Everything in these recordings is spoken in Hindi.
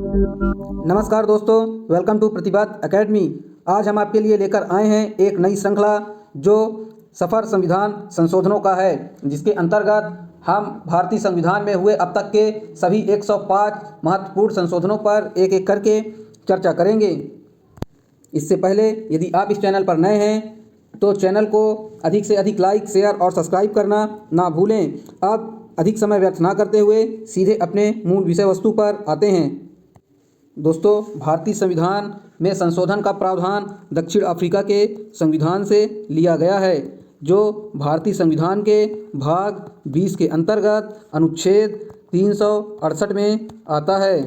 नमस्कार दोस्तों, वेलकम टू प्रतिबाद एकेडमी। आज हम आपके लिए लेकर आए हैं एक नई श्रृंखला जो सफ़र संविधान संशोधनों का है, जिसके अंतर्गत हम भारतीय संविधान में हुए अब तक के सभी 105 महत्वपूर्ण संशोधनों पर एक एक करके चर्चा करेंगे। इससे पहले यदि आप इस चैनल पर नए हैं तो चैनल को अधिक से अधिक लाइक, शेयर और सब्सक्राइब करना ना भूलें। अब अधिक समय व्यर्थ ना करते हुए सीधे अपने मूल विषय वस्तु पर आते हैं। दोस्तों, भारतीय संविधान में संशोधन का प्रावधान दक्षिण अफ्रीका के संविधान से लिया गया है, जो भारतीय संविधान के भाग 20 के अंतर्गत अनुच्छेद 368 में आता है।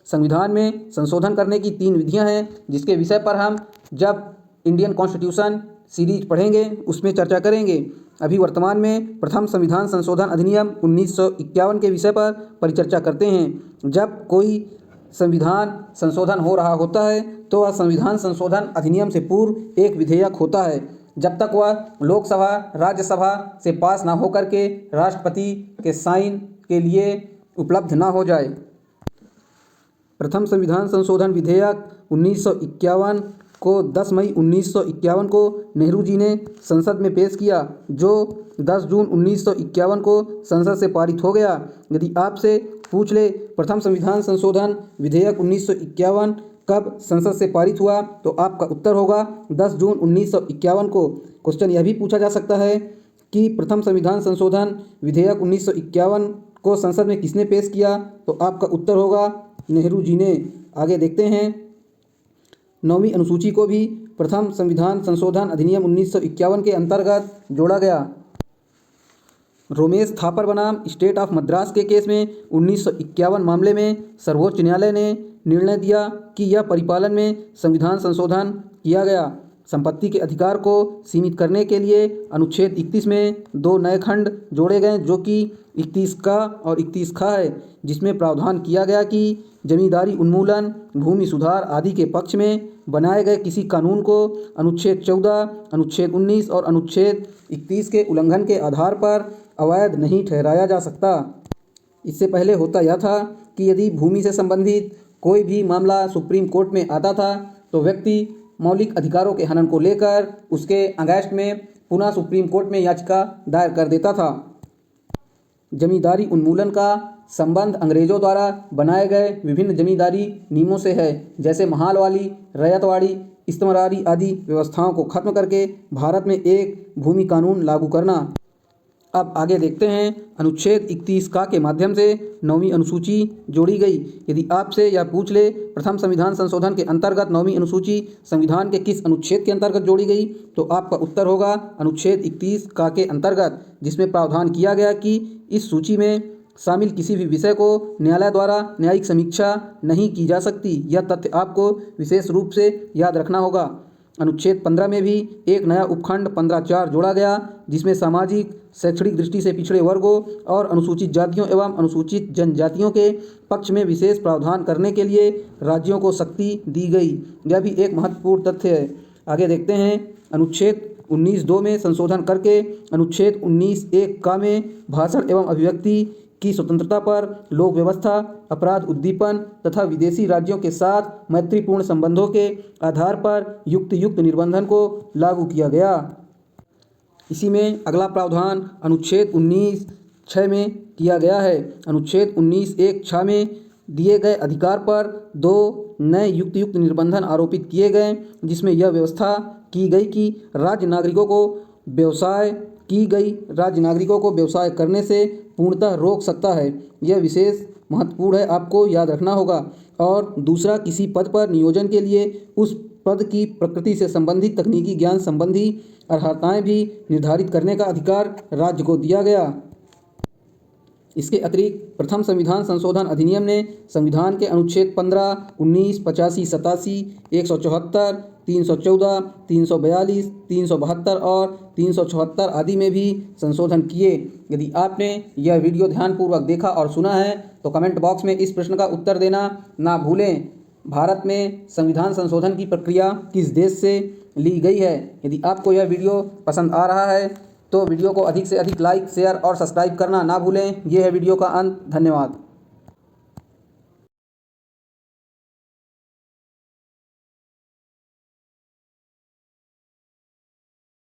संविधान में संशोधन करने की 3 विधियां हैं, जिसके विषय पर हम जब इंडियन कॉन्स्टिट्यूशन सीरीज पढ़ेंगे उसमें चर्चा करेंगे। अभी वर्तमान में प्रथम संविधान संशोधन अधिनियम 1951 के विषय पर परिचर्चा करते हैं। जब कोई संविधान संशोधन हो रहा होता है तो वह संविधान संशोधन अधिनियम से पूर्व एक विधेयक होता है, जब तक वह लोकसभा राज्यसभा से पास ना होकर के राष्ट्रपति के साइन के लिए उपलब्ध ना हो जाए। प्रथम संविधान संशोधन विधेयक 1951 को 10 मई 1951 को नेहरू जी ने संसद में पेश किया, जो 10 जून 1951 को संसद से पारित हो गया। यदि आपसे पूछ ले प्रथम संविधान संशोधन विधेयक 1951 कब संसद से पारित हुआ, तो आपका उत्तर होगा 10 जून 1951 को। क्वेश्चन यह भी पूछा जा सकता है कि प्रथम संविधान संशोधन विधेयक 1951 को संसद में किसने पेश किया, तो आपका उत्तर होगा नेहरू जी ने। आगे देखते हैं, 9वीं अनुसूची को भी प्रथम संविधान संशोधन अधिनियम 1951 के अंतर्गत जोड़ा गया। रोमेश थापर बनाम स्टेट ऑफ मद्रास के केस में 1951 मामले में सर्वोच्च न्यायालय ने निर्णय दिया कि यह परिपालन में संविधान संशोधन किया गया। संपत्ति के अधिकार को सीमित करने के लिए अनुच्छेद 31 में 2 नए खंड जोड़े गए, जो कि 31 का और 31 खा है, जिसमें प्रावधान किया गया कि जमींदारी उन्मूलन, भूमि सुधार आदि के पक्ष में बनाए गए किसी कानून को अनुच्छेद 14, अनुच्छेद 19 और अनुच्छेद 31 के उल्लंघन के आधार पर अवैध नहीं ठहराया जा सकता। इससे पहले होता यह था कि यदि भूमि से संबंधित कोई भी मामला सुप्रीम कोर्ट में आता था तो व्यक्ति मौलिक अधिकारों के हनन को लेकर उसके अगेंस्ट में पुनः सुप्रीम कोर्ट में याचिका दायर कर देता था। जमींदारी उन्मूलन का संबंध अंग्रेजों द्वारा बनाए गए विभिन्न जमींदारी नियमों से है, जैसे महालवाली, रैयतवाड़ी, इस्तमरारी आदि व्यवस्थाओं को खत्म करके भारत में एक भूमि कानून लागू करना। अब आगे देखते हैं, अनुच्छेद 31 का के माध्यम से 9वीं अनुसूची जोड़ी गई। यदि आपसे यह पूछ ले प्रथम संविधान संशोधन के अंतर्गत 9वीं अनुसूची संविधान के किस अनुच्छेद के अंतर्गत जोड़ी गई, तो आपका उत्तर होगा अनुच्छेद 31 का के अंतर्गत, जिसमें प्रावधान किया गया कि इस सूची में शामिल किसी भी विषय को न्यायालय द्वारा न्यायिक समीक्षा नहीं की जा सकती। यह तथ्य आपको विशेष रूप से याद रखना होगा। अनुच्छेद 15 में भी एक नया उपखंड 15(4) जोड़ा गया, जिसमें सामाजिक शैक्षणिक दृष्टि से पिछड़े वर्गों और अनुसूचित जातियों एवं अनुसूचित जनजातियों के पक्ष में विशेष प्रावधान करने के लिए राज्यों को शक्ति दी गई। यह भी एक महत्वपूर्ण तथ्य है। आगे देखते हैं, अनुच्छेद 19(2) में संशोधन करके अनुच्छेद 19(1) का में भाषण एवं अभिव्यक्ति की स्वतंत्रता पर लोक व्यवस्था, अपराध उद्दीपन तथा विदेशी राज्यों के साथ मैत्रीपूर्ण संबंधों के आधार पर युक्त निर्बंधन को लागू किया गया। इसी में अगला प्रावधान अनुच्छेद 19(6) में किया गया है। अनुच्छेद 19(1)(6) में दिए गए अधिकार पर 2 नए युक्त निर्बंधन आरोपित किए गए, जिसमें यह व्यवस्था की गई कि राज्य नागरिकों को व्यवसाय करने से पूर्णतः रोक सकता है। यह विशेष महत्वपूर्ण है, आपको याद रखना होगा। और दूसरा, किसी पद पर नियोजन के लिए उस पद की प्रकृति से संबंधित तकनीकी ज्ञान संबंधी अर्हताएं भी निर्धारित करने का अधिकार राज्य को दिया गया। इसके अतिरिक्त प्रथम संविधान संशोधन अधिनियम ने संविधान के अनुच्छेद 15, 19, 85, 87, 174, 314, 342, 372 और 374 आदि में भी संशोधन किए। यदि आपने यह वीडियो ध्यानपूर्वक देखा और सुना है तो कमेंट बॉक्स में इस प्रश्न का उत्तर देना ना भूलें। भारत में संविधान संशोधन की प्रक्रिया किस देश से ली गई है? यदि आपको यह वीडियो पसंद आ रहा है तो वीडियो को अधिक से अधिक लाइक, शेयर और सब्सक्राइब करना ना भूलें। यह है वीडियो का अंत। धन्यवाद।